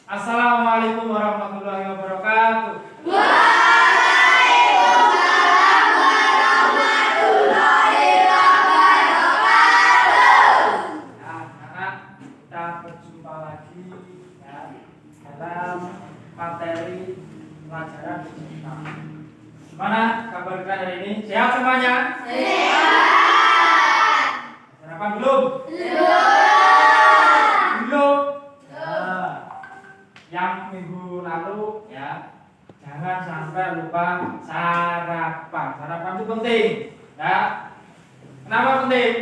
Assalamualaikum warahmatullahi wabarakatuh. Waalaikumsalam warahmatullahi wabarakatuh. Nah, anak kita berjumpa lagi ya, dalam materi pelajaran fisika. Gimana kabar kalian hari ini? Sehat semuanya? Sehat. Sarapan belum? Belum. Nah, yang minggu lalu ya, jangan sampai lupa sarapan. Sarapan itu penting, ya. Kenapa penting?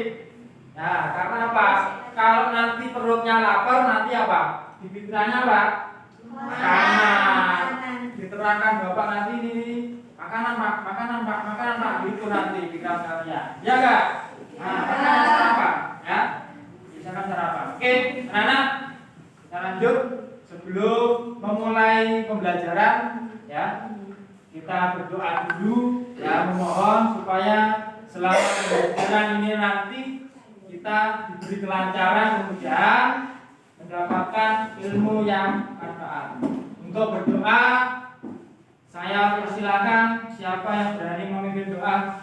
Ya, karena apa? Kalau nanti perutnya lapar, nanti apa? Di pikirannya apa? Makanan. Diterangkan bapak nanti ini makanan pak, makanan pak, makanan pak, gitu nanti pikiran kalian. Ya enggak? Nah, makanan sarapan, ya. Bisa kan sarapan. Oke, anak-anak, kita lanjut. Sebelum memulai pembelajaran, ya, kita berdoa dulu, ya, memohon supaya selama pembelajaran ini nanti kita diberi kelancaran, kemudian mendapatkan ilmu yang manfaat. Untuk berdoa, saya persilakan siapa yang berani memimpin doa.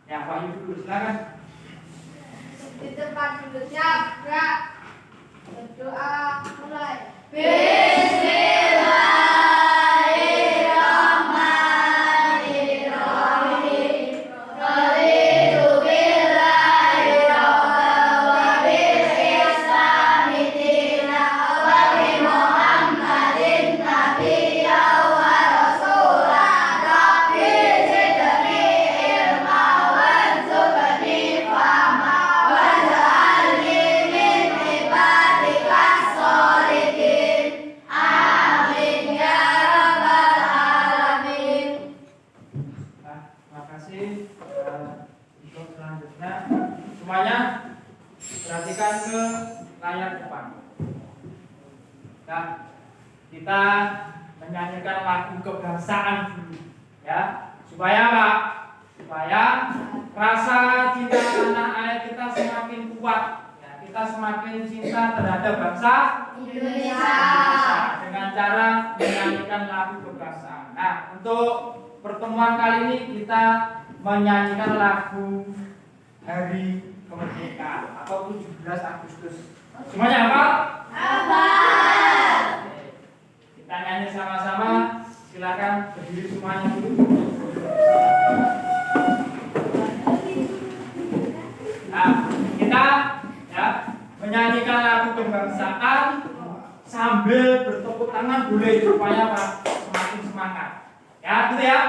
Ya, Pak Yu dulu, silakan. Di tempat duduknya, gerak. Berdoa mulai. Bismillahirrahmanirrahim. Raditu billahi rabban wa bil islami dinan wa bi Muhammadin nabiyyan wa rasulan. Rabbi zidni ilman warzuqni fahman waj'alni min ibadikas sholihin. Amin ya rabbal alamin. Nah, terima kasih. Untuk selanjutnya semuanya perhatikan ke layar depan. Nah, kita menyanyikan lagu kebangsaan dulu, ya, supaya apa? Supaya rasa cinta tanah air kita semakin kuat, ya, kita semakin cinta terhadap bangsa Indonesia. dengan cara menyanyikan lagu kebangsaan. Nah, untuk pertemuan kali ini kita menyanyikan lagu Hari Kemerdekaan atau 17 Agustus. Semuanya hafal? Hafal. Oke. Kita nyanyi sama-sama. Silakan berdiri semuanya dulu. Nah, kita ya menyanyikan lagu kebangsaan sambil bertepuk tangan boleh supaya apa? Semakin semangat. Ya, gitu ya.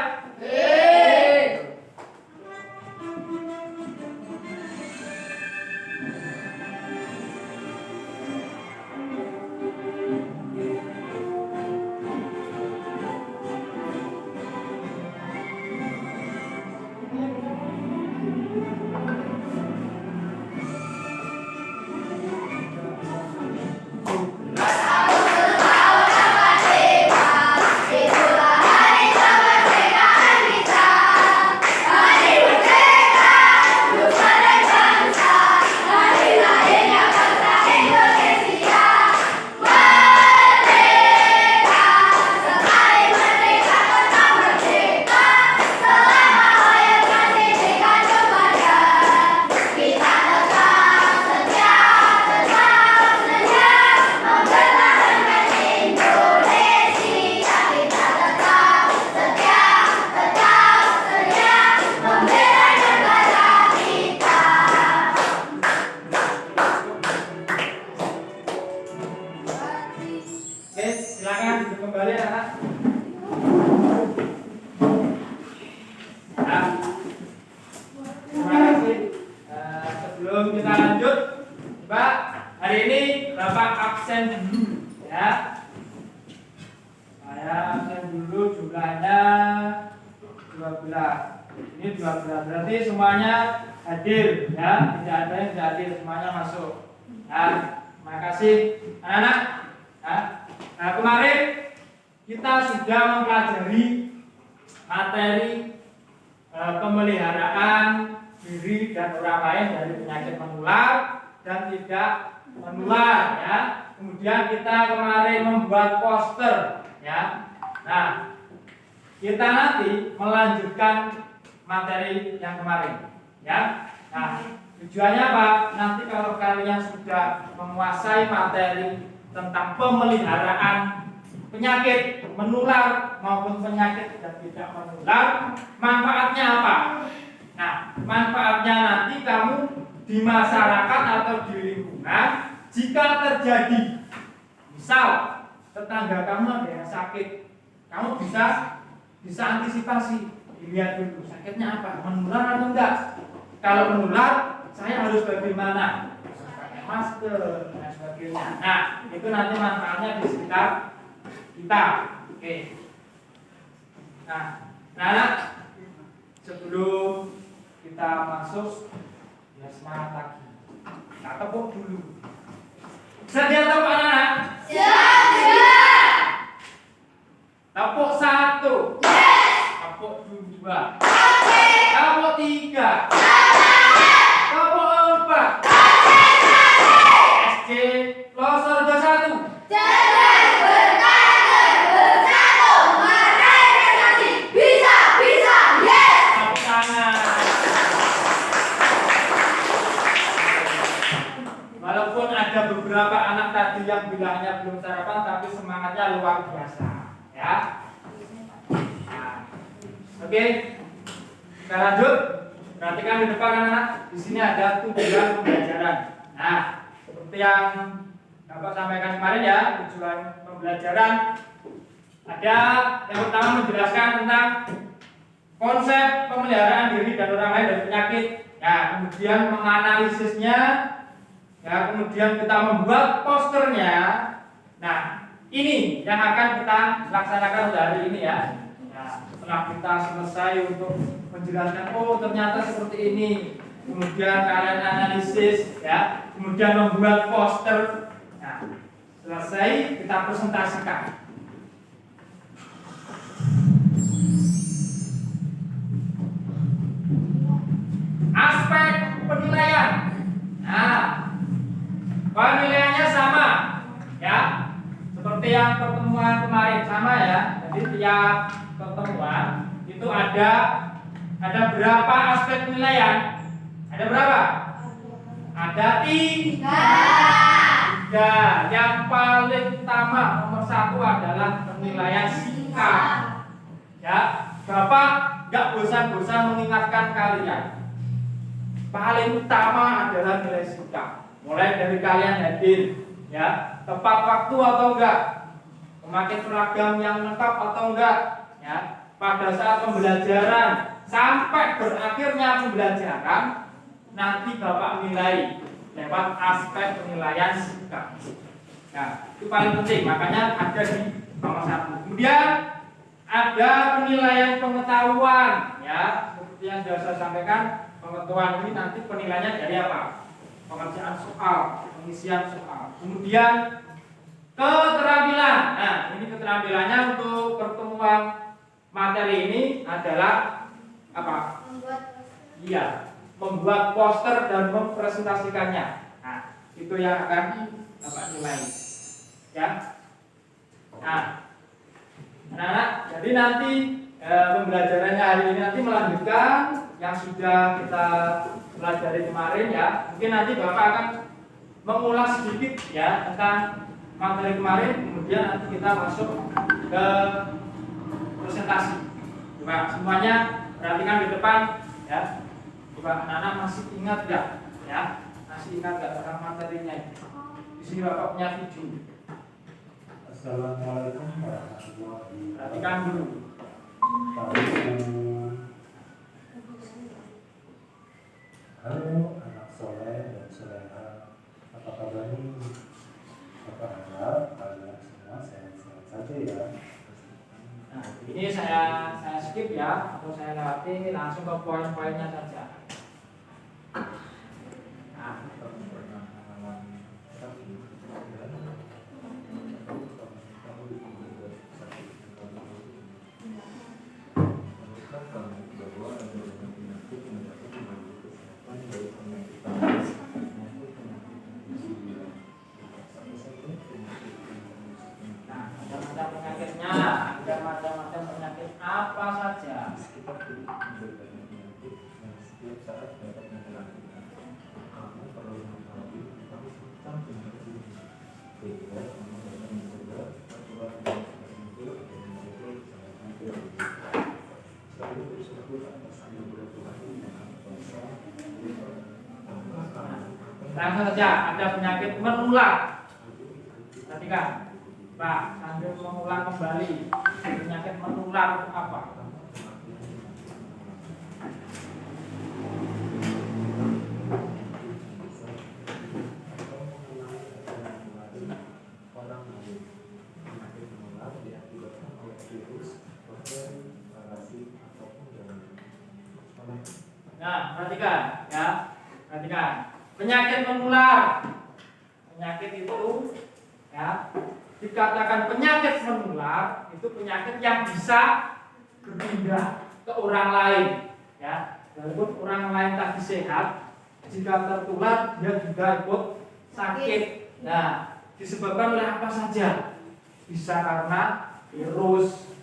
Itulah hari kemerdekaan kita. Hari merdeka, nusa dan bangsa. Hari lahirnya bangsa Indonesia. Merdeka, sekali merdeka tetap merdeka. Selama hayat masih dikandung badan, kita tetap setia, mempertahankan Indonesia. Kita tetap setia, membela negara kita. Oke, silakan duduk kembali anak. Nah, terima kasih. Sebelum kita lanjut, Pak, hari ini Bapak absen dulu, ya. Saya absen dulu, jumlahnya 12. Ini 12 berarti semuanya hadir, ya. Tidak ada yang tidak hadir, semuanya masuk. Nah, terima kasih anak-anak. Nah, kemarin kita sudah mempelajari materi pemeliharaan diri dan orang lain dari penyakit menular dan tidak menular, ya. kemudian kita kemarin membuat poster, ya. Nah, kita nanti melanjutkan materi yang kemarin, ya. Nah, tujuannya apa? Nanti kalau kalian sudah menguasai materi tentang pemeliharaan penyakit menular maupun penyakit yang tidak menular, manfaatnya apa? Nah, manfaatnya nanti kamu di masyarakat atau di lingkungan, jika terjadi misal tetangga kamu ada yang sakit, kamu bisa antisipasi, dilihat dulu sakitnya apa, menular atau enggak. Kalau menular, saya harus bagaimana? Pakai masker dan sebagainya. Nah, itu nanti manfaatnya di sekitar kita. Oke. Nah, sebelum kita masuk, ya semangat lagi. Kita tepuk dulu. Sedia tepuk anak-anak? Siap. Tepuk 1. Tepuk 2. Tepuk 3. Tepuk 4. SC Losorjo 1. Cerdas, berkarakter, bersatu, meraih prestasi. Bisa, yes. Tepuk tangan. Walaupun ada beberapa anak tadi yang bilangnya belum sarapan, tapi semangatnya luar biasa, ya. Nah, oke, kita lanjut. Perhatikan di depan anak. Di sini ada tujuan pembelajaran. Nah, seperti yang Bapak sampaikan kemarin ya, tujuan pembelajaran ada yang pertama menjelaskan tentang konsep pemeliharaan diri dan orang lain dari penyakit. Ya, kemudian menganalisisnya. Ya, kemudian kita membuat posternya. Nah, ini yang akan kita laksanakan hari ini ya. Nah, setelah kita selesai untuk menjelaskan, oh ternyata seperti ini. Kemudian kalian analisis, ya. Kemudian membuat poster. Nah, selesai kita presentasikan. Aspek penilaian. Nah, penilaiannya sama, ya, seperti yang pertemuan kemarin sama ya. Jadi tiap pertemuan itu ada berapa aspek penilaian? Ada berapa? Ada 3. Yang paling utama nomor 1 adalah penilaian sikap. Ya, Bapak nggak bosan-bosan mengingatkan kalian. Paling utama adalah nilai sikap. Mulai dari kalian hadir, ya, tepat waktu atau enggak, memakai seragam yang lengkap atau enggak, ya, pada saat pembelajaran sampai berakhirnya pembelajaran, nanti Bapak nilai lewat aspek penilaian sikap. Nah, itu paling penting, makanya ada di nomor 1. Kemudian ada penilaian pengetahuan, ya, seperti yang sudah saya sampaikan, pengetahuan ini nanti penilaiannya dari apa? Pengerjaan soal, pengisian soal. Kemudian keterampilan. Nah, ini keterampilannya untuk pertemuan materi ini adalah apa? Membuat poster dan mempresentasikannya. Nah, itu yang akan Bapak nilai. Ya. Nah, anak-anak, jadi nanti pembelajarannya hari ini nanti melanjutkan yang sudah kita pelajari kemarin ya. Mungkin nanti Bapak akan mengulas sedikit ya tentang materi kemarin, kemudian nanti kita masuk ke presentasi. Coba semuanya perhatikan di depan ya. Coba anak-anak masih ingat enggak ya? Masih ingat enggak tentang materinya? Di sini Bapak punya video. Assalamualaikum warahmatullahi Perhatikan dulu. Halo anak soleh dan soleha, apa kabar nih? Bapak harap kalian semua sehat-sehat saja ya. Nah, ini saya skip ya, atau saya lewati langsung ke poin-poinnya saja. Nah, Langsung saja, ada penyakit menular. Perhatikan, Pak, sambil mengulang kembali, penyakit menular itu apa? Orang lain. Penyakit menular diakibatkan oleh virus, bakteri, parasit, ataupun jamur. Nah, perhatikan, ya, perhatikan. Penyakit menular, penyakit itu, ya, dikatakan penyakit menular itu penyakit yang bisa berpindah ke orang lain, ya. Walaupun orang lain tadi sehat, jika tertular dia juga ikut sakit. Nah, disebabkan oleh apa saja? Bisa karena virus,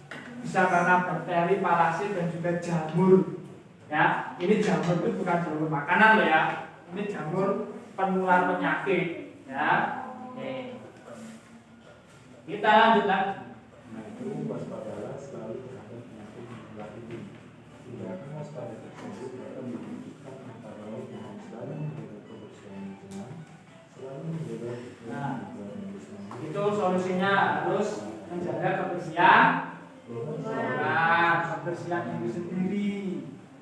bisa karena bakteri, parasit, dan juga jamur. Ya, ini jamur itu bukan jamur makanan loh ya. Ini jamur penular penyakit. Ya, oke. Kita lanjut lagi. Nah itu waspadalah selalu terhadap penyakit menular ini. Tindakan waspada tersebut dapat diwujudkan antara lain dengan selalu menjaga kebersihan lingkungan, selalu menjaga Nah, kebersihan itu solusinya harus menjaga kebersihan. Nah, kebersihan itu sendiri.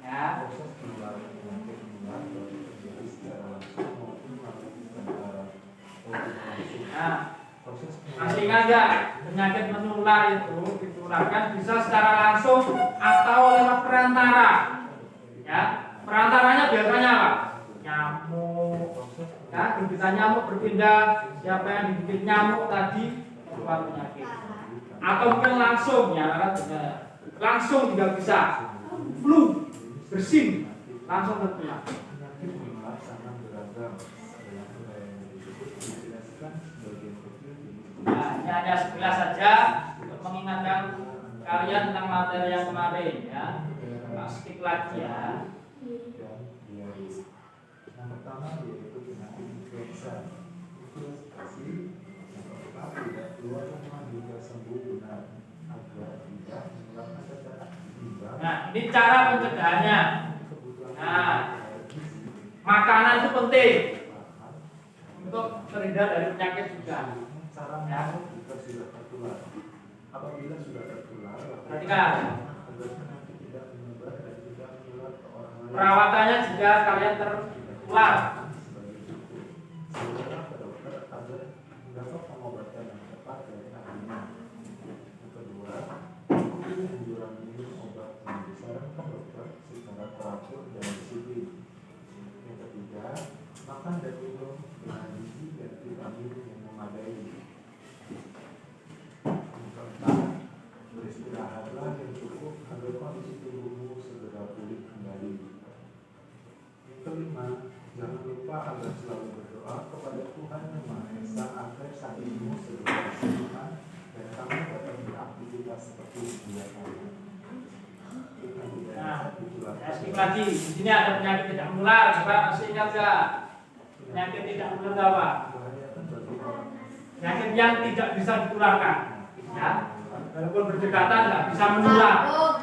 Ya. proses penularan penyakit menular dapat terjadi secara langsung maupun melalui perantara langsung. Nah, Proses masih ingat nggak? Penyakit menular itu ditularkan bisa secara langsung atau lewat perantara. Ya, perantaranya biasanya apa? Nyamuk. Ya, gigitan nyamuk berpindah. Siapa yang digigit nyamuk tadi tertular penyakit. Atau mungkin langsung, ya, kan? Langsung juga bisa. Flu, bersin, langsung tertular. penyakit menular sangat beragam. Ada yang disebut dijelaskan sebagian kecil Nah, ini hanya sekilas saja untuk mengingatkan kalian tentang materi yang kemarin, ya. Tak skip lagi ya. dan diare. Yang pertama yaitu penyakit influenza. Influenza yang tetap tidak keluar rumah juga sembuh benar agar tidak menularkan cacar hingga Nah, ini cara pencegahannya. kebutuhan Nah, gizi, makanan itu penting bahan, untuk terhindar dari penyakit juga. cara merawat jika sudah tertular. Apabila sudah tertular, Perhatikan. agar penyakit tidak menyebar dan tidak menular ke orang lain. Perawatannya jika kalian tertular. Sebagai cukup, segera ke dokter agar mendapat pengobatan yang tepat dari ahlinya. Yang kedua, ikuti anjuran minum obat yang disarankan dokter secara teratur dan disiplin. Yang ketiga, makan dan minum dengan gizi dan vitamin yang memadai. Yang keempat, beristirahatlah yang cukup agar kondisi tubuhmu segera pulih kembali. Yang kelima, jangan lupa agar selalu berdoa kepada Tuhan Yang Maha Esa agar sakitmu segera disembuhkan dan kamu dapat beraktivitas seperti sedia kala. Nah, saya skip lagi. Di sini ada penyakit tidak menular. Coba masih ingat nggak? Penyakit tidak menular apa? Membahayakan bagi orang. Penyakit yang tidak bisa ditularkan. Ya, walaupun berdekatan nggak bisa menular. Berikut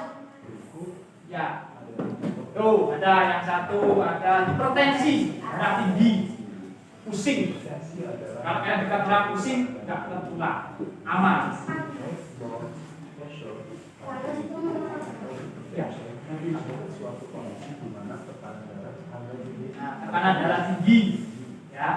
Ya. ada Tuh, ada yang satu, ada hipertensi, darah tinggi, pusing. hipertensi adalah Kalau kalian dekat orang pusing, nggak tertular, aman. blood pressure. Ya. Adalah suatu kondisi di mana tekanan darah ada tinggi. Nah, tekanan darah tinggi, ya.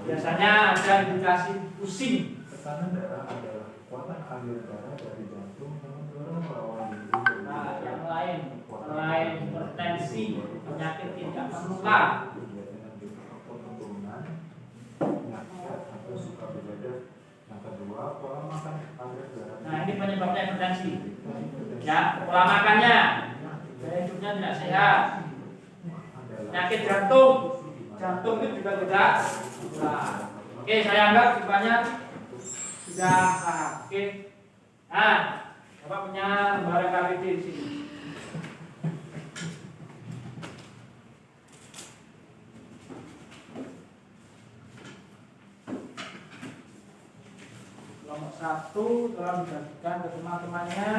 Biasanya ada indikasi pusing. Tekanan darah adalah kekuatan aliran darah dari jantung yang mendorong lawan diri. Nah, yang lain, selain hipertensi, penyakit tidak menular. Kegiatan yang berfaktor keturunan, penyakit atau suka berbeda. Yang kedua, pola makan aliran darah. Nah, ini penyebabnya hipertensi. Ya, pola makannya, gaya hidupnya tidak sehat. Penyakit jantung, jantung itu juga tidak menular. Oke, saya anggap semuanya sudah paham. Oke. Nah, Bapak punya lembaran KBD di sini. Kelompok 1 telah dibagikan ke teman-temannya.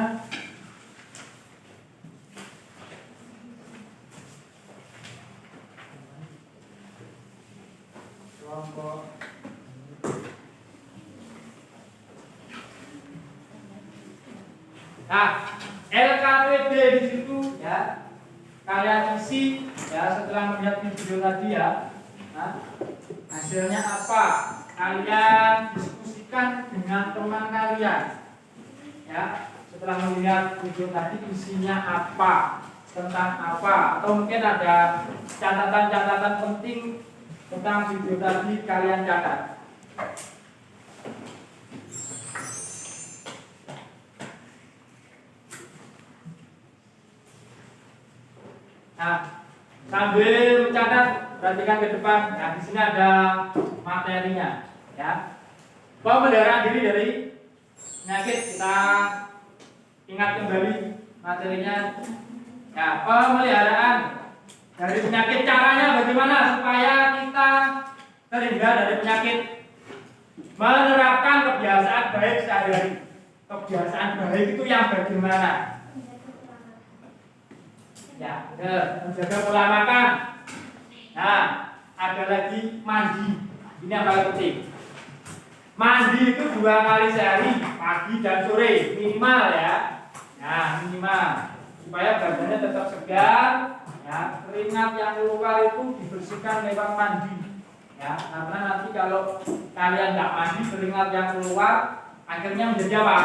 Nah, LKPD di situ ya. Kalian isi ya setelah melihat video tadi ya. Nah, hasilnya apa? Kalian diskusikan dengan teman kalian. Ya, setelah melihat video tadi isinya apa, tentang apa, atau mungkin ada catatan-catatan penting tentang video tadi kalian catat. Nah, sambil mencatat, perhatikan ke depan. Nah, di sini ada materinya, ya. Pemeliharaan diri dari penyakit, kita ingat kembali materinya. Ya, pemeliharaan dari penyakit, caranya bagaimana supaya kita terhindar dari penyakit? Menerapkan kebiasaan baik sehari-hari. Kebiasaan baik itu yang bagaimana? Ya, menjaga pola makan. Nah, ada lagi mandi. Ini yang paling penting. Mandi itu 2 kali sehari, pagi dan sore minimal ya. Nah, minimal supaya badannya tetap segar. Ya, keringat yang keluar itu dibersihkan lewat mandi. Ya, karena nanti kalau kalian nggak mandi, keringat yang keluar akhirnya menjadi apa?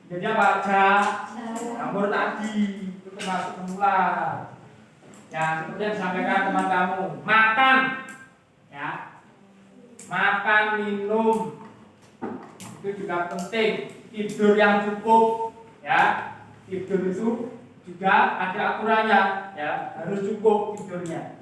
Jadi apa? Jamur tadi. Termasuk menular. Ya, seperti yang disampaikan teman kamu, makan, ya, makan, minum itu juga penting. Tidur yang cukup, ya, tidur itu juga ada aturannya, ya, harus cukup tidurnya.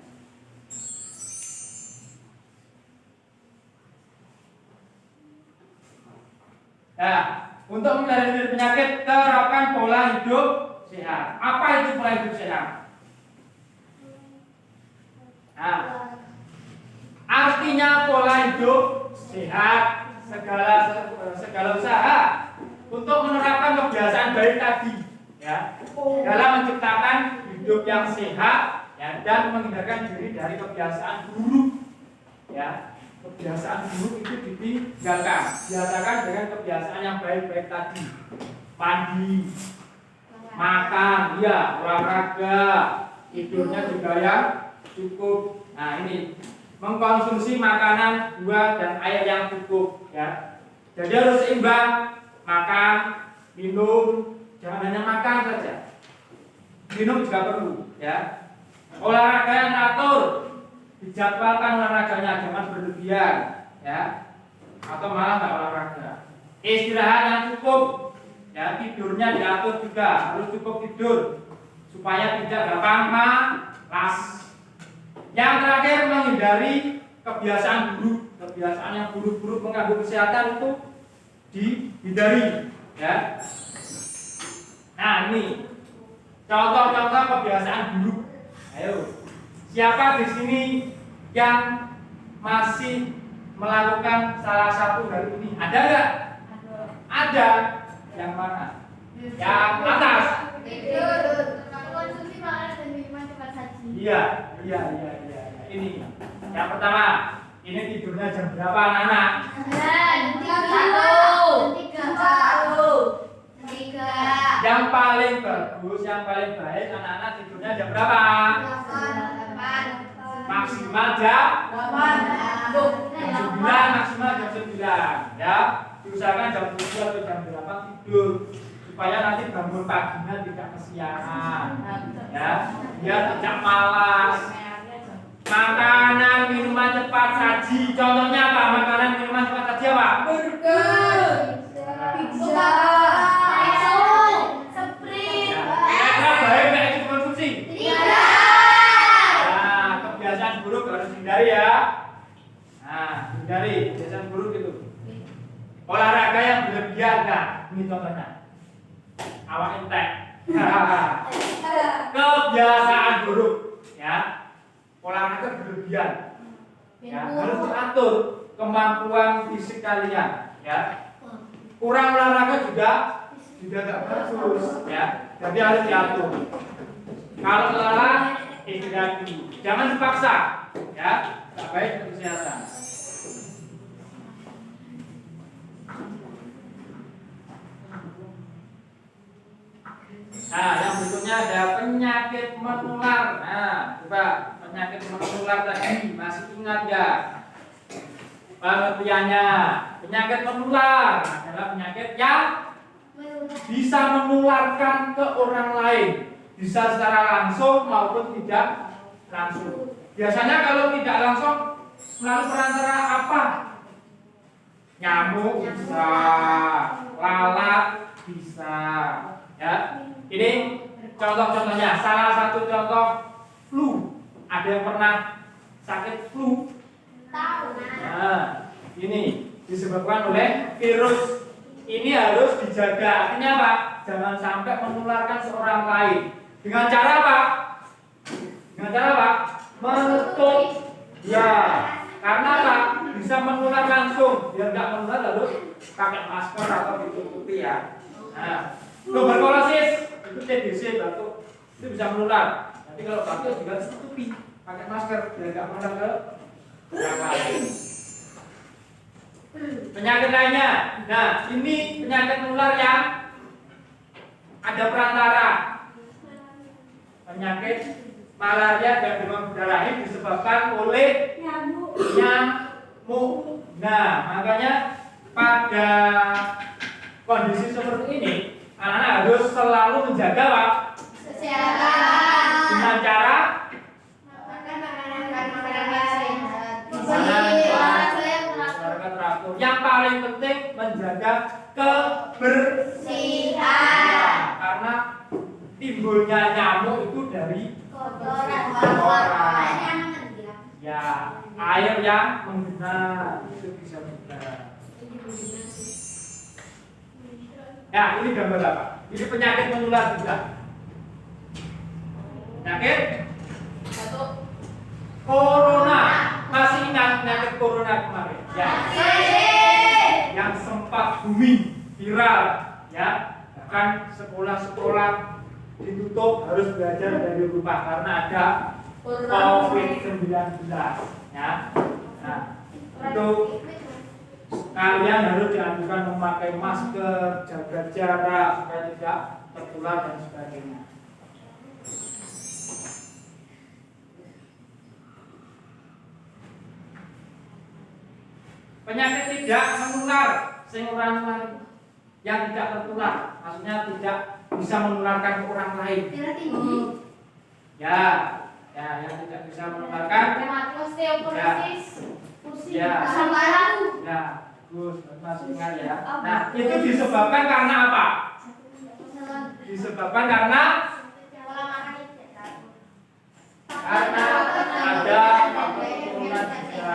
Nah, untuk menghindari penyakit, terapkan pola hidup sehat. Apa itu pola hidup sehat? Nah, artinya pola hidup sehat, segala usaha untuk menerapkan kebiasaan baik tadi, ya, dalam menciptakan hidup yang sehat, ya, dan menghindarkan diri dari kebiasaan buruk, ya. Kebiasaan buruk itu ditinggalkan, biasakan dengan kebiasaan yang baik-baik tadi. Mandi, makan, ya, olahraga, tidurnya juga ya cukup. Nah, ini mengkonsumsi makanan, buah dan air yang cukup, ya. Jadi harus seimbang, makan, minum, jangan hanya makan saja. Minum juga perlu, ya. Olahraga yang teratur, dijadwalkan olahraganya, jangan berlebihan, ya. Atau malah nggak olahraga. Istirahat yang cukup. Ya, tidurnya diatur juga, harus cukup tidur supaya tidak gampang malas. Yang terakhir, menghindari kebiasaan buruk. Kebiasaan yang buruk-buruk mengganggu kesehatan itu dihindari, ya. Nah, ini contoh-contoh kebiasaan buruk. Ayo, siapa di sini yang masih melakukan salah satu dari ini? Ada nggak? Ada. Yang mana? Yang atas. Tidur. Konsumsi makanan dan minuman cepat saji. Iya. Ini. Yang pertama, ini tidurnya jam berapa, anak-anak? Tiga. Yang paling bagus, yang paling baik anak-anak tidurnya jam berapa? Maksimal jam 9, maksimal jam 9, ya. Diusahakan jam 7 atau jam 8 tidur supaya nanti bangun paginya tidak kesiangan, ya, biar tidak malas. Makanan minuman cepat saji, contohnya apa? Makanan minuman cepat saji apa? Burger, pizza, Sprite. Kira-kira baik nggak itu konsumsi? Tidak. Nah, kebiasaan buruk harus hindari ya. Nah, hindari kebiasaan buruk itu. Olahraga yang berlebihan, nah, ini contohnya. Awak entek. Kebiasaan buruk, ya. Olahraga berlebihan, ya, harus diatur kemampuan fisik kalian, ya. Kurang olahraga juga tidak bagus, ya. Jadi harus diatur. Kalau lelah, istirahat dulu. Jangan dipaksa, ya. Tak baik untuk kesehatan. Nah, yang berikutnya ada penyakit menular. Nah, coba penyakit menular tadi masih ingat ya? Pengertiannya, penyakit menular adalah penyakit yang bisa menularkan ke orang lain, bisa secara langsung maupun tidak langsung. Biasanya kalau tidak langsung melalui perantara apa? Nyamuk bisa, lalat bisa, ya. Ini contoh-contohnya. Salah satu contoh flu. Ada yang pernah sakit flu? Tahu. Nah, ini disebabkan oleh virus. Ini harus dijaga. Artinya apa? Jangan sampai menularkan seorang lain. Dengan cara apa? Dengan cara apa? Menutup. Ya, karena apa? Bisa menular langsung. Biar nggak menular lalu pakai masker atau ditutupi ya. Nah, tuberkulosis itu TBC batuk itu bisa menular. Nanti kalau batuk juga ditutupi pakai masker biar nggak menular ke orang lain. Penyakit lainnya, nah ini penyakit menular yang ada perantara. Penyakit malaria dan demam berdarah ini disebabkan oleh nyamuk. Nah, makanya pada kondisi seperti ini, anak-anak harus selalu menjaga Pak, Kesehatan. dengan cara Makan makanan sehat. olahraga teratur. Yang paling penting menjaga kebersihan. Karena timbulnya nyamuk itu dari kotoran. Ya, air yang menggenang itu bisa menular. Ya, ini gambar apa? Ini penyakit menular juga. Penyakit corona. Masih ingat penyakit corona kemarin? Ya. Yang sempat booming, viral, ya. Bahkan sekolah-sekolah ditutup, harus belajar dari rumah karena ada COVID-19, ya. Nah, itu kalian harus dianjurkan memakai masker, jaga jarak supaya tidak tertular dan sebagainya. Penyakit tidak menular, sing ora nular, yang tidak tertular, maksudnya tidak bisa menularkan ke orang lain. Ya, yang tidak bisa menularkan. Ya, bagus, masih ingat ya. Nah, itu disebabkan karena apa? Disebabkan karena ada faktor turunan juga.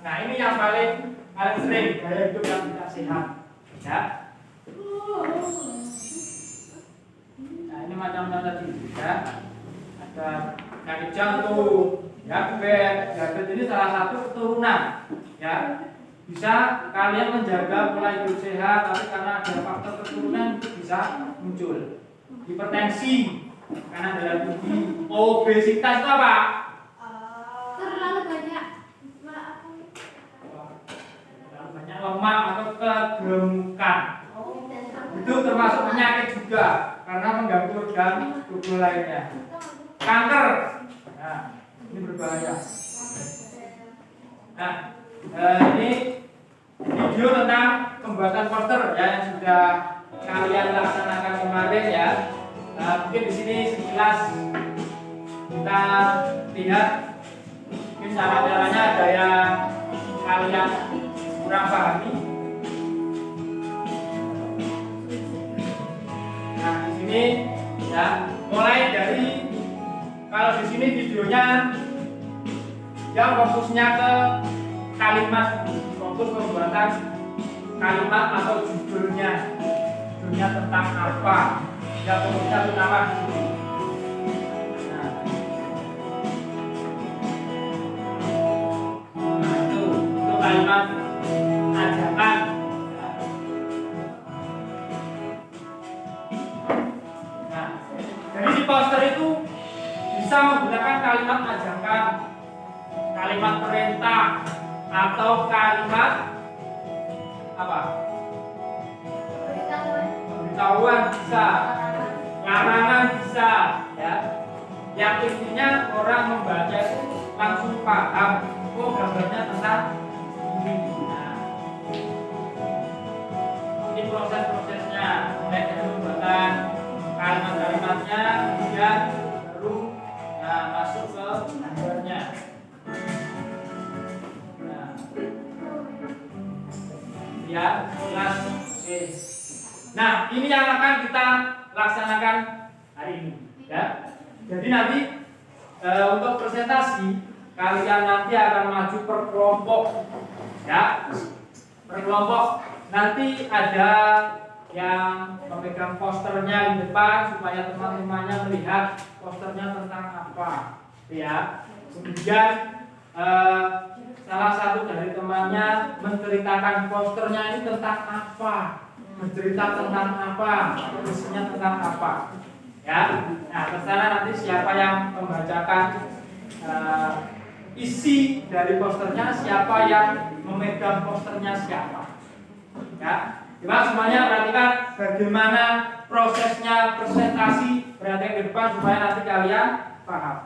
Nah, ini yang paling sering gaya hidup yang tidak sehat, ya. Nah, ini macam-macam tadi, ya. Ada penyakit jantung, diabetes ini salah satu keturunan, ya. Bisa kalian menjaga pola hidup sehat, tapi karena ada faktor keturunan itu bisa muncul. Hipertensi, karena darah tinggi, obesitas itu apa? Terlalu banyak Lemak atau kegemukan. Itu termasuk penyakit juga karena mengganggu organ tubuh lainnya. Kanker, nah ini berbahaya. Nah, ini video tentang pembuatan poster ya yang sudah kalian laksanakan kemarin ya. Nah, mungkin di sini sekilas kita lihat mungkin cara-caranya ada yang kalian kurang pahami. Nah, di sini ya, mulai dari kalau di sini videonya yang fokusnya ke kalimat, fokus pembuatan kalimat atau judulnya tentang apa, ya fokusnya utama di sini. Nah, itu kalimat ajakan. Nah, jadi di poster itu bisa menggunakan kalimat ajakan, kalimat perintah, atau kalimat apa? Pemberitahuan bisa. karangan bisa, ya. Yang intinya orang membaca itu langsung paham, oh gambarnya tentang ini. Nah, ini proses-prosesnya, mulai dari pembuatan kalimat-kalimatnya, kemudian baru masuk ke gambarnya. Nah, ya, jelas. Oke. Nah, ini yang akan kita laksanakan hari ini, ya. Jadi nanti untuk presentasi kalian nanti akan maju per kelompok, ya, per kelompok. Nanti ada yang memegang posternya di depan supaya teman-temannya melihat posternya tentang apa, ya. Kemudian salah satu dari temannya menceritakan posternya ini tentang apa, mencerita tentang apa, isinya tentang apa, ya. Nah, terserah nanti siapa yang membacakan isi dari posternya, siapa yang memegang posternya siapa, ya. Coba semuanya perhatikan bagaimana prosesnya presentasi, perhatikan ke depan supaya nanti kalian paham.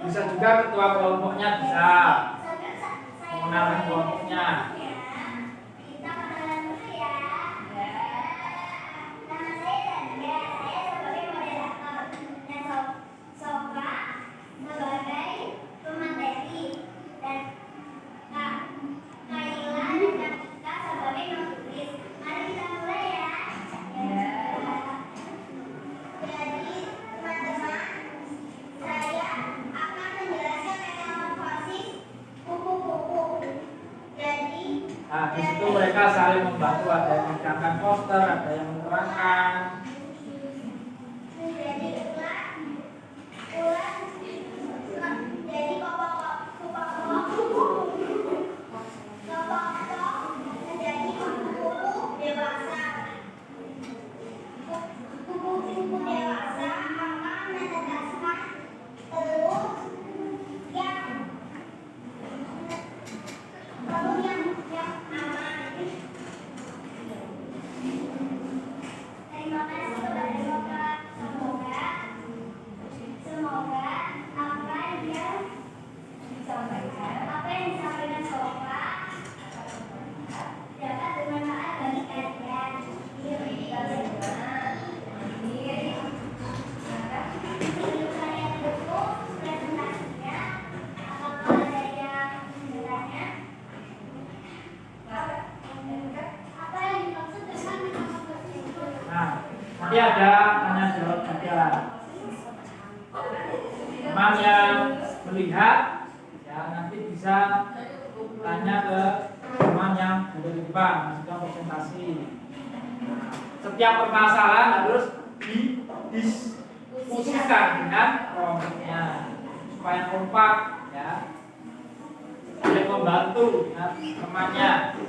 Bisa juga ketua kelompoknya bisa mengenalkan kelompoknya. Nah, di situ mereka saling membantu, ada yang menggangkan poster, ada yang menerangkan. Nanti ada tanya jawab juga. Teman yang melihat, ya nanti bisa tanya ke teman yang ada di depan, sedang presentasi. Setiap permasalahan harus didiskusikan dengan kelompoknya supaya kompak, ya. Saling membantu dengan temannya.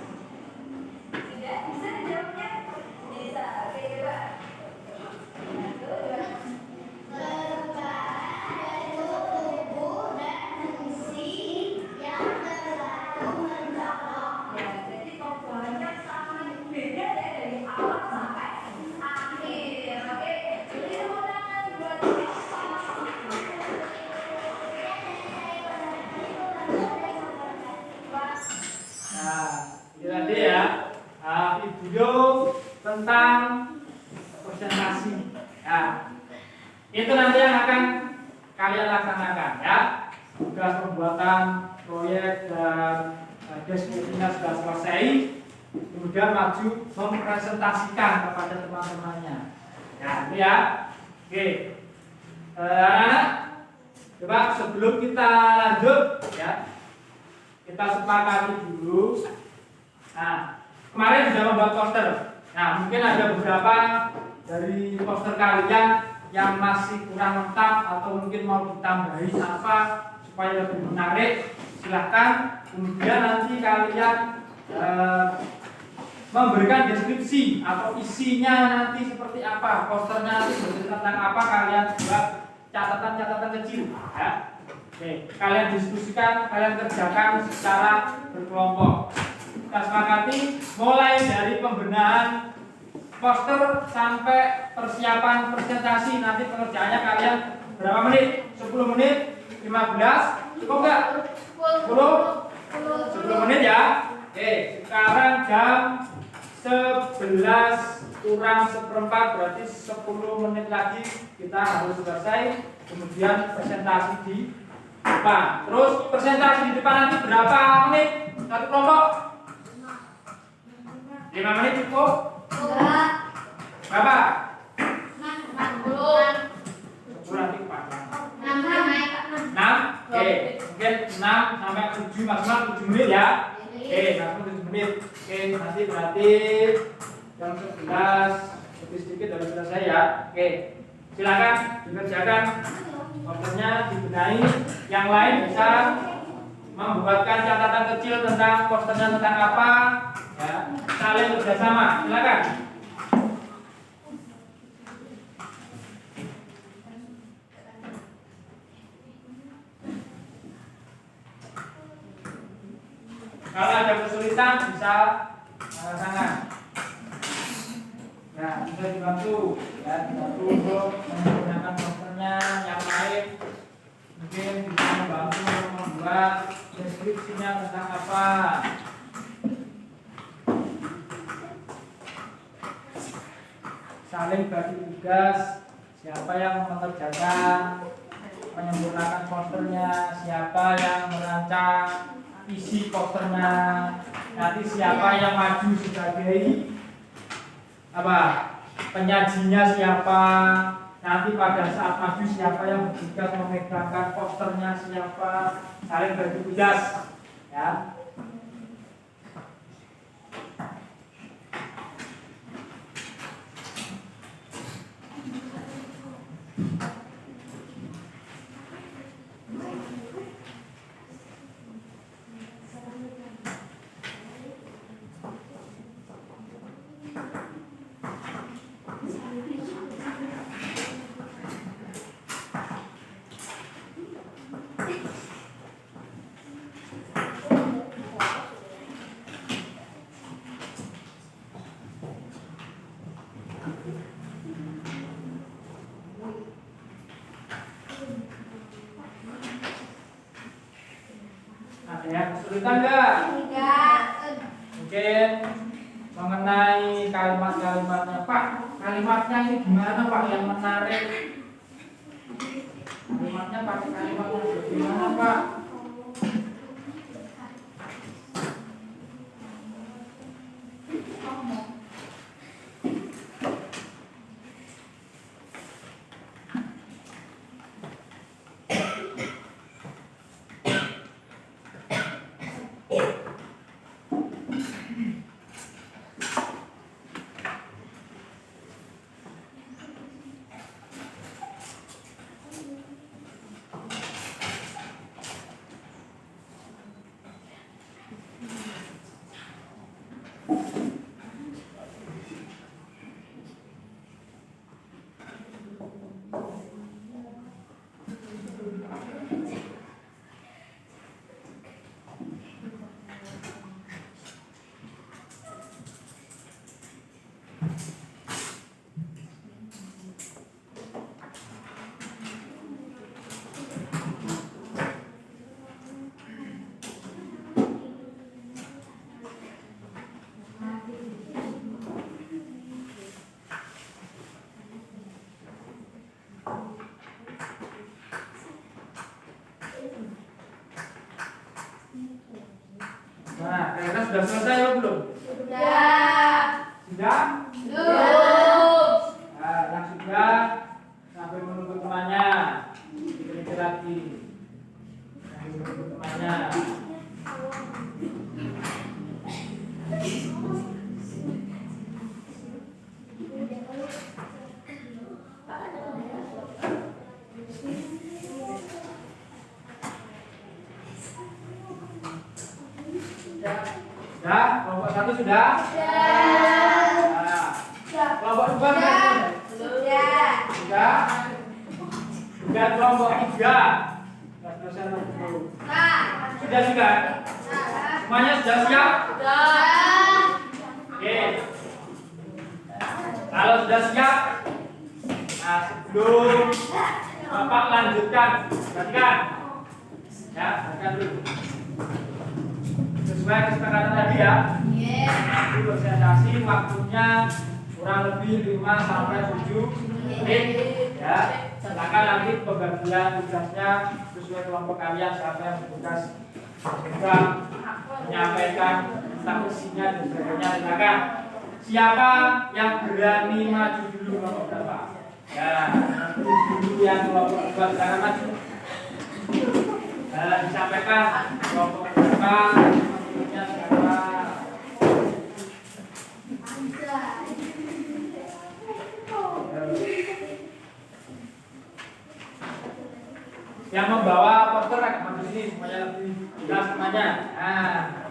Video tentang presentasi. Ya, itu nanti yang akan kalian laksanakan, ya. Tugas pembuatan proyek dan deskripsinya sudah selesai. Kemudian maju mempresentasikan kepada teman-temannya. Ya, itu ya. Oke. Anak-anak, coba sebelum kita lanjut, ya, kita sepakati dulu. Nah, kemarin sudah membuat poster. Nah, mungkin ada beberapa dari poster kalian yang masih kurang lengkap atau mungkin mau ditambahin apa supaya lebih menarik. silahkan. Kemudian nanti kalian memberikan deskripsi atau isinya nanti seperti apa, posternya nanti bercerita tentang apa, kalian buat catatan-catatan kecil ya. Oke, kalian diskusikan, kalian kerjakan secara berkelompok. Kita sepakati mulai dari pembenahan poster sampai persiapan presentasi. Nanti pengerjaannya kalian berapa menit? 10 menit? 15? Cukup nggak? 10 menit ya. Oke, sekarang jam 11 kurang seperempat, berarti 10 menit lagi kita harus selesai. Kemudian presentasi di depan. Terus presentasi di depan nanti berapa menit? Satu kelompok? 5 menit cukup? Berapa? 10 nanti 6? Oke, mungkin 6 sampai 7, maksimal 7 menit ya. Oke, maksimal 7 menit. Oke, nanti berarti jam 11 lebih sedikit dari selesai ya. Oke, silakan dikerjakan posternya, dibenahi. Yang lain bisa membuatkan catatan kecil tentang posternya tentang apa ya, saling kerjasama. Silakan. Kalau ada kesulitan bisa angkat tangan. Ya, bisa dibantu ya, dibantu untuk menggunakan posternya. Yang lain mungkin bisa membantu untuk membuat deskripsinya tentang apa. Saling bagi tugas, siapa yang mengerjakan menyempurnakan posternya, siapa yang merancang isi posternya, nanti siapa yang maju sebagai apa, penyajinya siapa, nanti pada saat maju siapa yang bertugas memegangkan posternya siapa, saling bagi tugas ya. Ada yang kesulitan nggak? Mungkin mengenai kalimat-kalimatnya, Pak. Kalimatnya ini gimana Pak yang menarik? Kalimatnya pakai kalimatnya bagaimana Pak? Nah, kira-kira sudah selesai atau belum? Sudah. Sudah? Belum. Nah, yang sudah sampai menunggu temannya. Dikit lagi. Sampai menunggu temannya. Sudah, kelompok 1 sudah? Nah, kelompok 2 sudah? Sudah? Sudah kelompok 3. Sudah juga? Semuanya sudah siap? Oke. Kalau sudah siap, nah sebelum Bapak lanjutkan, perhatikan. Ya, perhatikan dulu. Sesuai kesepakatan tadi ya. Nanti presentasi waktunya kurang lebih 5 sampai 7 menit. Ya, silakan nanti pembagian tugasnya sesuai kelompok kalian, siapa yang bertugas juga menyampaikan tentang isinya dan sebagainya. Silakan. Siapa yang berani maju dulu kelompok berapa? Ya, nanti dulu yang kelompok 2 silakan maju. Disampaikan kelompok berapa, menurutnya siapa. Yang membawa poster agak maju sini semuanya lebih jelas semuanya. Nah,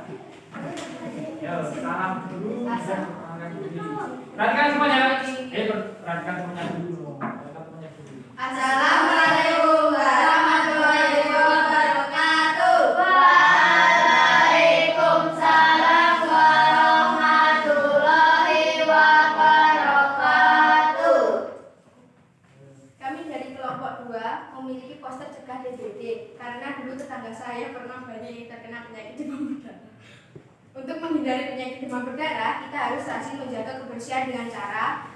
yo salam dulu. Perhatikan semuanya. Perhatikan semuanya dulu. Assalamualaikum warahmatullahi wabarakatuh. Waalaikumsalam warahmatullahi wabarakatuh. Kami dari kelompok 2 memiliki poster cegah DBD karena dulu tetangga saya pernah banyak yang terkena penyakit demam berdarah. Untuk menghindari penyakit demam berdarah, kita harus rajin menjaga kebersihan dengan cara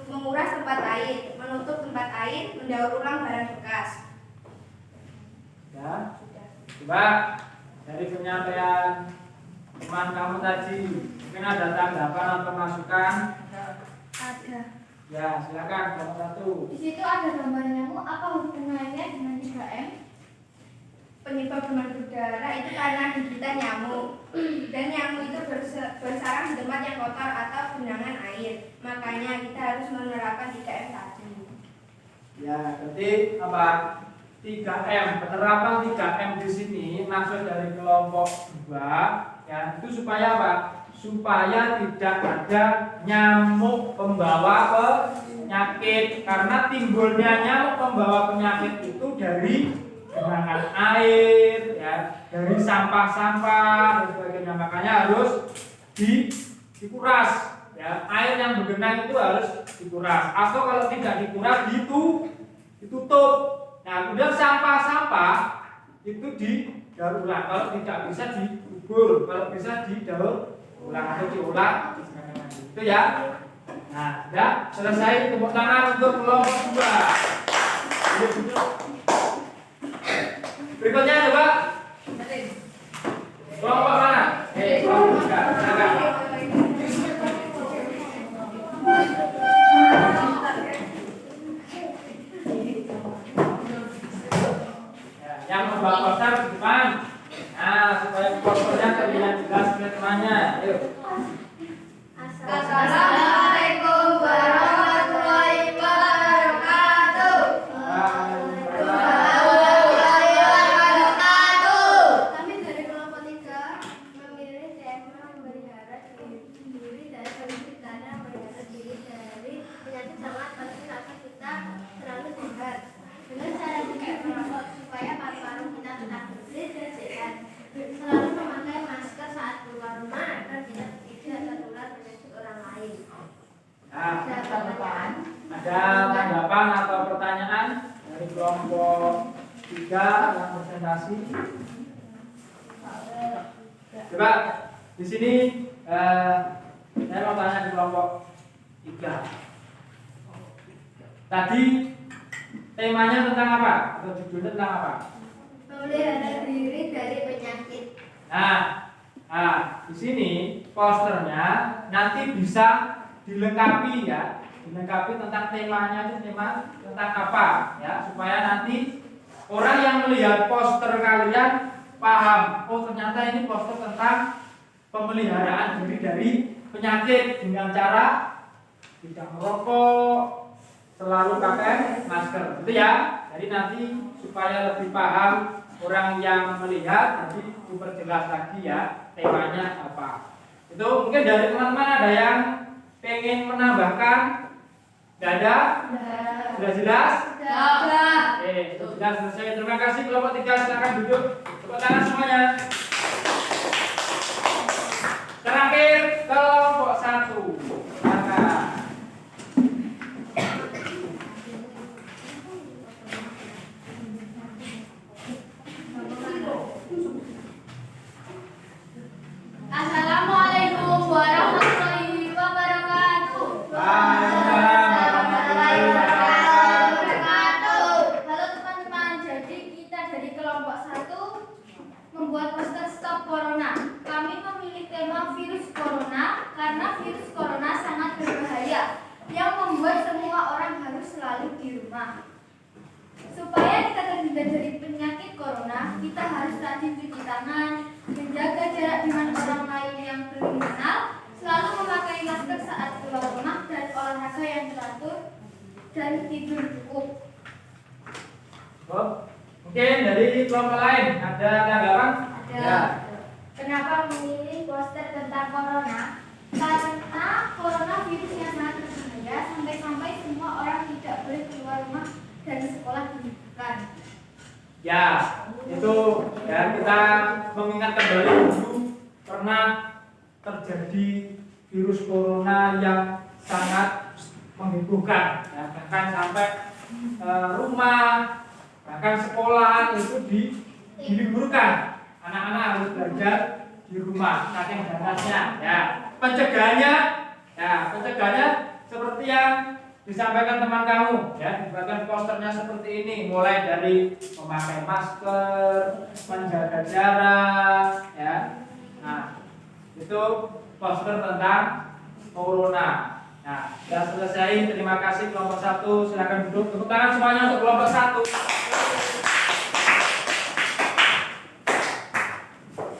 menguras tempat air, menutup tempat air, mendaur ulang barang bekas. Ya. Coba dari penyampaian teman kamu tadi, mungkin ada tanggapan atau masukan? Ada. Ya, silakan kelompok 1. Di situ ada gambar nyamuk. Apa hubungannya dengan 3M? Penyebab demam berdarah itu karena gigitan nyamuk, dan nyamuk itu bersarang di tempat yang kotor atau genangan air. Makanya kita harus menerapkan 3M tadi. Ya, berarti apa? 3M, penerapan 3M di sini maksud dari kelompok 2 ya, itu supaya apa? Supaya tidak ada nyamuk pembawa penyakit. Karena timbulnya nyamuk pembawa penyakit itu dari genangan air ya, dari sampah-sampah dan sebagainya. Makanya harus dikuras ya. Air yang bergenang itu harus dikuras, atau kalau tidak dikuras ditutup. Nah, kemudian sampah-sampah itu didaur ulang. Kalau tidak bisa dikubur, kalau bisa didaur ulang atau diolah. Itu ya. Nah, sudah selesai. Tepuk tangan untuk kelompok 2. Berikutnya coba kelompok mana? Kelompok 3. Silakan. Yang membawa poster di depan. Nah, supaya posternya terlihat jelas oleh temannya. Ayo. Assalamualaikum warahmatullahi wabarakatuh. Kami dari kelompok 3 memilih tema memelihara diri dari penyakit karena memelihara diri dari penyakit sangat penting agar kita selalu sehat. Dengan cara juga merokok supaya paru-paru kita tetap bersih dan sehat. Selalu memakai masker saat keluar rumah agar kita tidak tertular penyakit orang lain. Nah, ada tanggapan atau pertanyaan dari kelompok 3 yang presentasi? Coba di sini saya mau tanya di kelompok 3. Tadi temanya tentang apa? Atau judulnya tentang apa? Memelihara diri dari penyakit. Nah, di sini posternya nanti bisa dilengkapi ya, dilengkapi tentang temanya itu tema tentang apa ya, supaya nanti orang yang melihat poster kalian paham, oh ternyata ini poster tentang pemeliharaan diri dari penyakit dengan cara tidak merokok, selalu pakai masker, gitu ya. Jadi nanti supaya lebih paham orang yang melihat, nanti diperjelas lagi ya. temanya apa. Itu mungkin dari teman-teman ada yang pengen menambahkan? Tidak ada? Sudah jelas? Oke, sudah selesai. Terima kasih kelompok 3, silakan duduk. Tepuk tangan semuanya. Terakhir kelompok 1. Silakan. Assalamualaikum warahmatullahi wabarakatuh. Halo teman-teman, jadi kita dari kelompok 1 membuat poster Stop Corona. Kami memilih tema virus corona karena virus corona sangat berbahaya yang membuat semua orang harus selalu di rumah. Supaya kita terhindar dari penyakit corona, kita harus rajin cuci tangan, menjaga jarak dengan orang lain yang belum kenal, selalu memakai masker saat keluar rumah, dan olahraga yang teratur dan tidur cukup. Oh, mungkin dari kelompok lain ada tanggapan? Ya. Kenapa memilih poster tentang corona? Karena corona virus yang sangat berbahaya sampai-sampai semua orang tidak boleh keluar rumah dan sekolah diliburkan. Ya, itu ya kita mengingat kembali dulu pernah terjadi virus corona yang sangat menghebohkan, ya, bahkan sampai rumah, bahkan sekolah itu diliburkan. Anak-anak harus belajar di rumah, saking ganasnya. Ya, pencegahannya seperti yang disampaikan teman kamu, ya, dibuatkan posternya seperti ini, mulai dari memakai masker, menjaga jarak, ya. Nah, itu poster tentang corona. Nah, sudah selesai. Terima kasih kelompok 1. Silakan duduk. Tepuk tangan semuanya untuk kelompok 1.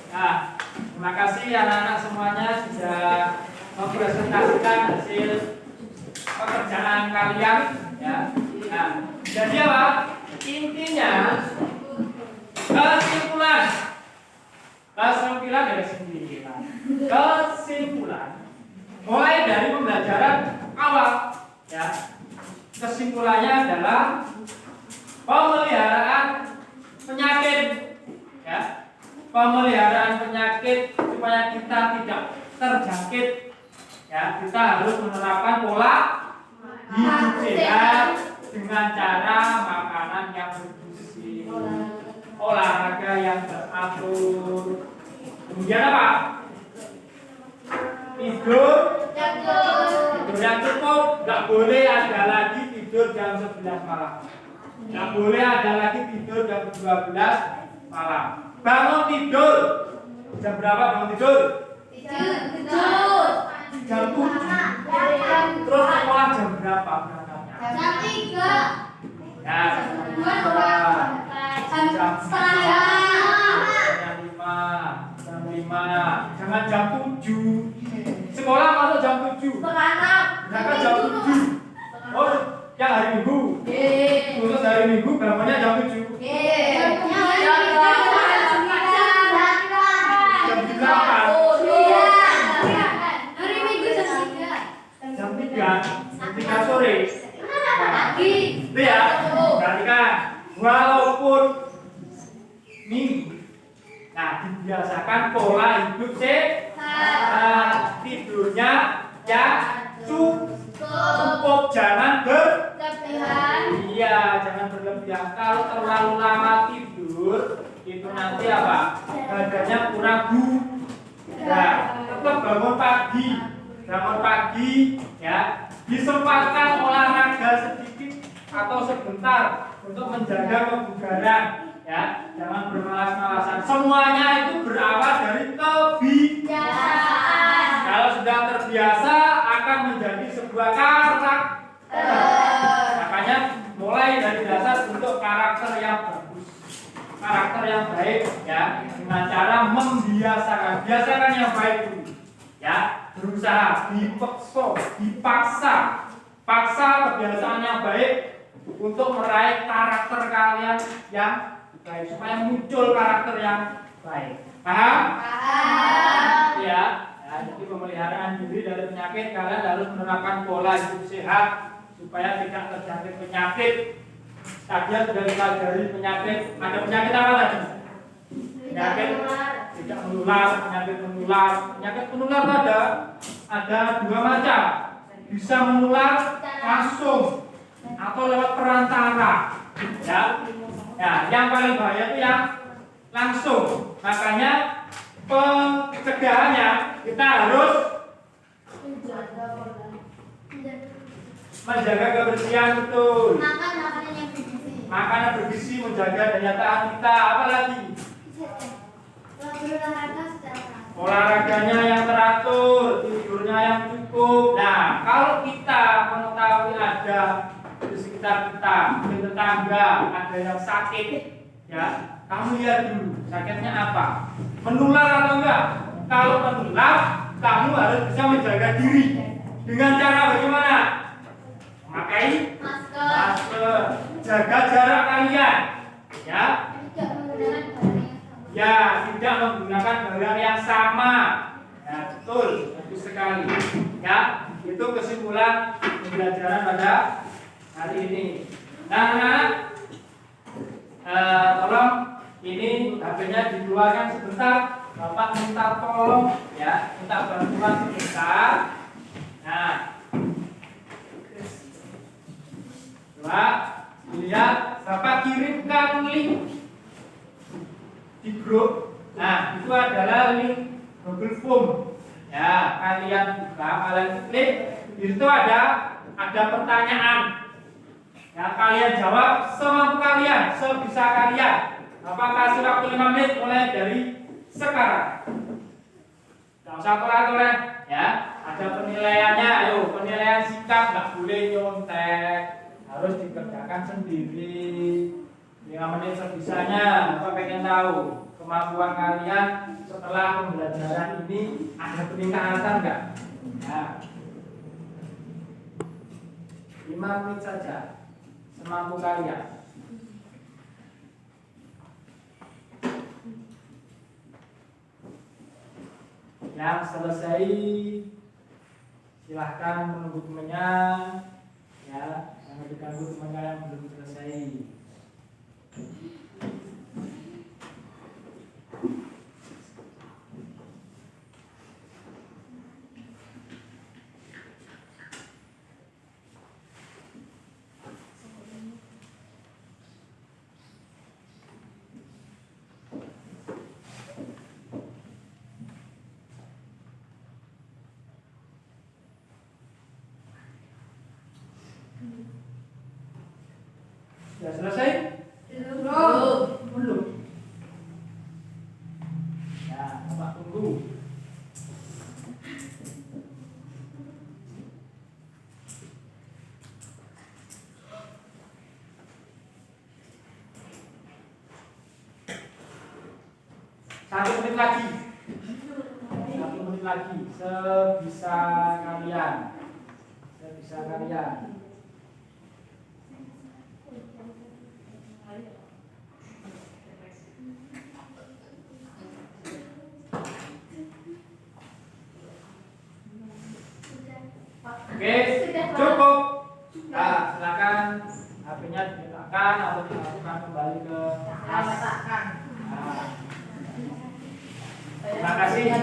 Nah, terima kasih anak-anak semuanya sudah mempresentasikan hasil pekerjaan kalian, ya. Nah, jadi apa? Intinya kesimpulan mulai dari pembelajaran awal, ya. Kesimpulannya adalah pemeliharaan penyakit, ya. Pemeliharaan penyakit supaya kita tidak terjangkit, ya, kita harus menerapkan pola hidup sehat dengan cara makanan yang bergizi, olahraga yang teratur, kemudian apa? Tidur yang cukup. Nggak boleh ada lagi tidur jam 11 malam, nggak boleh ada lagi tidur jam 12 malam. Bangun tidur jam berapa? Bangun tidur jam 7. Terus sekolah jam berapa berangkatnya? Jam 3. Ya, jam 2, jam 5, jangan jam 7. Sekolah masuk jam 7. Berangkat jam 7. Oh, yang hari Minggu. Khusus hari Minggu bangunnya jam 7. Jam 8. Jam 3 sore. Nah, itu ya. Perhatikan, walaupun minggu, nah, dibiasakan pola hidup sehat, tidurnya yang cukup, jangan iya, jangan berlebihan. Kalau terlalu lama tidur, itu nanti apa? Badannya kurang bugar. Tetap bangun pagi, ya. Disempatkan olahraga sedikit atau sebentar untuk menjaga kebugaran, ya. Jangan bermalas-malasan. Semuanya itu berawal dari kebiasaan. Kalau sudah terbiasa akan menjadi sebuah karakter. Makanya mulai dari dasar bentuk karakter yang bagus, karakter yang baik, ya, dengan cara biasakan yang baik dulu, ya. Berusaha, paksa kebiasaan yang baik untuk meraih karakter kalian yang baik, supaya muncul karakter yang baik. Paham? Paham. Ya, jadi pemeliharaan diri dari penyakit kalian harus menerapkan pola hidup sehat supaya tidak terjangkit penyakit. Tadi sudah dipelajari penyakit. Ada penyakit apa tadi? Penyakit tidak menular, penyakit menular. Penyakit menular ada dua macam. Bisa menular langsung atau lewat perantara. Ya. Nah, yang paling bahaya itu yang langsung. Makanya pencegahannya kita harus menjaga kebersihan, betul. Makan makanan yang bergizi. Makanan bergizi, menjaga daya tahan kita. Apalagi Berolahraga secara teratur. olahraganya yang teratur, tidurnya yang cukup. Nah, kalau kita mengetahui ada di sekitar kita, di tetangga ada yang sakit, ya, kamu lihat dulu sakitnya apa, menular atau enggak. Kalau menular, kamu harus bisa menjaga diri dengan cara bagaimana? Memakai masker, jaga jarak kalian, ya. Tidak menggunakan barang yang sama. Ya, tidak menggunakan barang yang sama. Ya, betul, bagus sekali. Ya, itu kesimpulan pembelajaran pada hari ini. Nah, anak-anak, tolong ini HP-nya dikeluarkan sebentar. Bapak minta tolong, ya, minta bantuan sebentar. Nah, coba lihat, Bapak kirimkan link di grup. Nah, itu adalah link Google Form. Ya, kalian buka, kalian klik. Di situ ada pertanyaan. Ya, kalian jawab semampu kalian, sebisa kalian. Bapak kasih waktu 5 menit mulai dari sekarang. Gak usah tolak-tolak, ya. Ada penilaiannya, ayo penilaian sikap, nggak boleh nyontek, harus dikerjakan sendiri. 5 menit sebisanya. Bapak pengen tahu kemampuan kalian setelah pembelajaran ini ada peningkatan nggak? Ya. 5 menit saja, semampu kalian. Yang selesai silahkan menunggu temannya, ya, jangan diganggu temannya yang belum selesai. Sudah selesai? Belum. Ya, Bapak tunggu. Satu menit lagi. 1 menit lagi. Sebisa kalian. Sebisa kalian. Oke, cukup. Nah, silakan HP-nya diletakkan atau dimasukkan kembali ke tas. Nah, terima kasih ya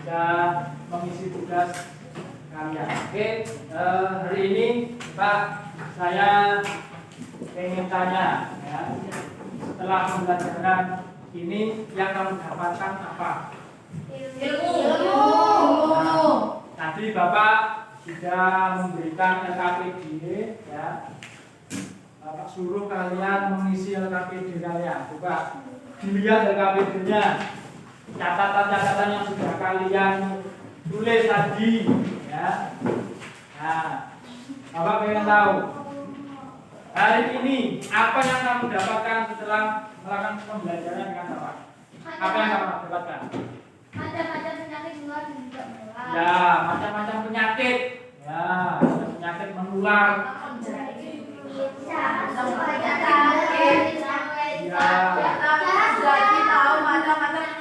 sudah mengisi tugas kalian. Oke, hari ini Pak saya ingin tanya ya, setelah pembelajaran ini yang kamu dapatkan apa? Ilmu. Tadi Bapak sudah memberikan LKPD ya. Bapak suruh kalian mengisi LKPD kalian. Coba dilihat LKPD-nya. Catatan-catatan yang sudah kalian tulis tadi ya. Nah, Bapak pengen tahu hari ini apa yang kamu dapatkan setelah melakukan pembelajaran dengan Bapak? Apa yang kamu dapatkan? Macam-macam penyakit menular dan juga menular. Ya, macam-macam penyakit. Ya, ada penyakit menular. Jadi tahu macam-macam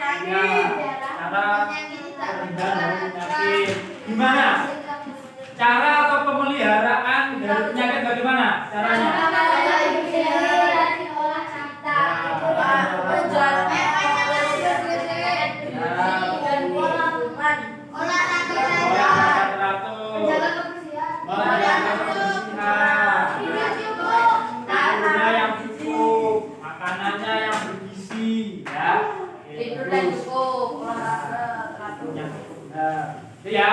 Tidur dan cukup, olahraga teratur. Nah, itu ya.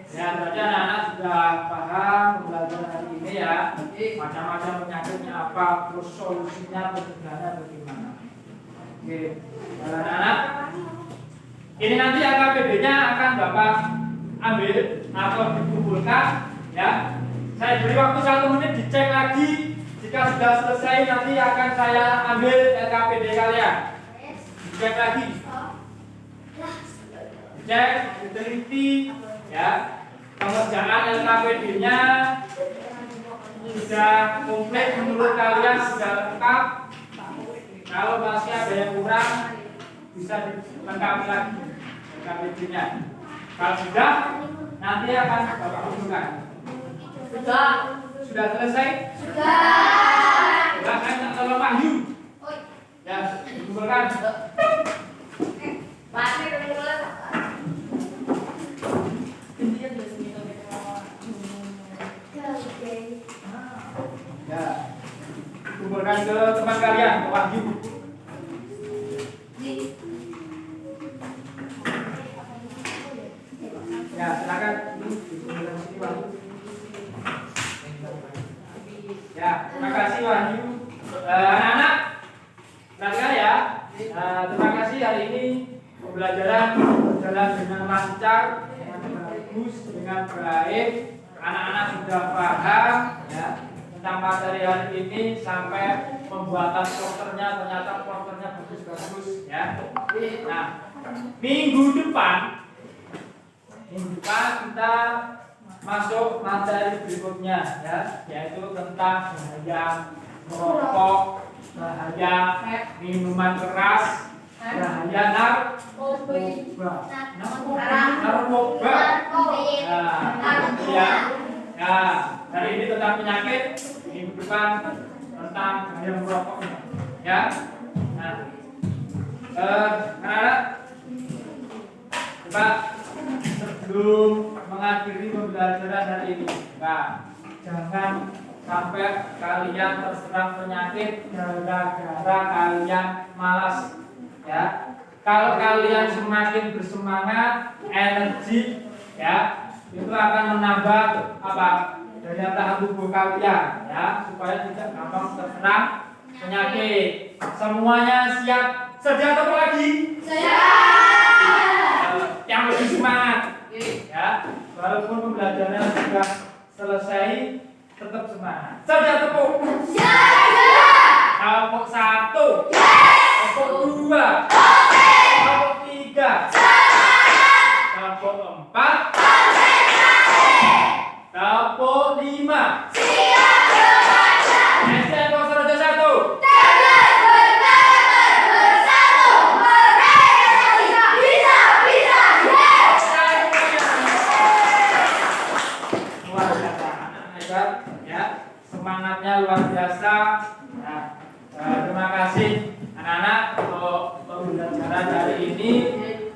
Ya, berarti anak-anak sudah paham pembelajaran hari ini ya. Macam-macam penyakitnya apa, terus solusinya, pencegahannya bagaimana. Oke, anak-anak. Ini nanti AKBD-nya akan Bapak ambil atau dikumpulkan ya. Saya beri waktu 1 menit dicek lagi. Jika sudah selesai nanti akan saya ambil LKPD kalian. Dicek lagi. Dicek, diteliti ya. Pengerjaan LKPD-nya sudah komplit menurut kalian, sudah lengkap. Kalau masih ada yang kurang bisa dilengkapi lagi LKPD-nya. Kalau sudah, nanti akan Bapak kumpulkan. Sudah selesai? Sudah. Kan tolong Pak Yu. Ya, kumpulkan. Ya, kumpulkan ke teman kalian, ke Pak Yu. Ya, silakan. Kumpulkan sini Pak Yu. Ya, terima kasih Wahyu. Anak-anak, perhatikan ya. Terima kasih hari ini pembelajaran berjalan dengan lancar, dengan bagus, dengan baik. Anak-anak sudah paham ya tentang materi hari ini sampai pembuatan posternya, ternyata posternya bagus-bagus ya. Nah, minggu depan kita masuk materi berikutnya ya, yaitu tentang bahaya merokok, bahaya minuman keras, bahaya narkoba. Nah, hari ini tentang penyakit, minggu depan tentang bahaya merokok ya. Nah, anak-anak, coba sebelum mengakhiri pembelajaran hari ini, jangan sampai kalian terserang penyakit gara-gara kalian malas ya. Kalau kalian semakin bersemangat, energi ya, itu akan menambah apa? Daya tahan tubuh kalian ya, supaya tidak gampang terserang penyakit. Semuanya siap? Sedia atau lagi? Yang lebih semangat ya, walaupun pembelajaran sudah selesai, tetap semangat. Sedia tepuk? Kelompok 1, kelompok 2, kelompok 3, kelompok 4, kelompok 5. SDN Ponsorojo 1. Semangatnya luar biasa. Nah, terima kasih anak-anak untuk pembelajaran hari ini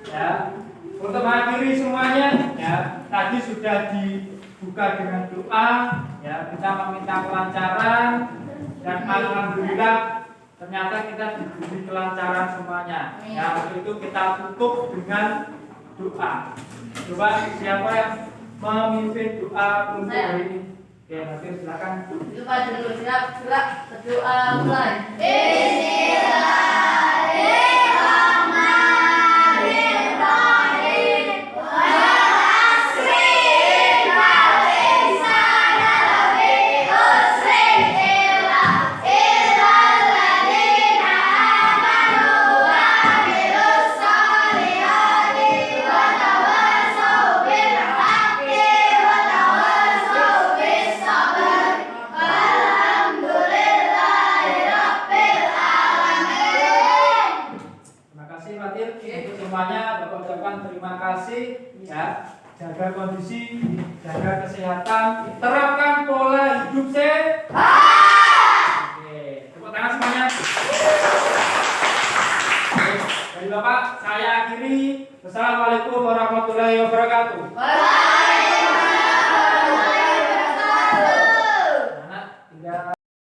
ya. Untuk mengakhiri semuanya ya, tadi sudah dibuka dengan doa ya, kita meminta kelancaran dan alhamdulillah ternyata kita diberi kelancaran semuanya ya. Untuk itu kita tutup dengan doa. Coba siapa yang memimpin doa untuk hari ini? Oke, nanti silakan. Lupa dulu, siap, gerak, berdoa mulai. Terima kasih ya, jaga kondisi, jaga kesehatan, terapkan pola hidup sehat. Oke, tepuk tangan semuanya. Oke, dari Bapak saya akhiri. Wassalamualaikum warahmatullahi wabarakatuh.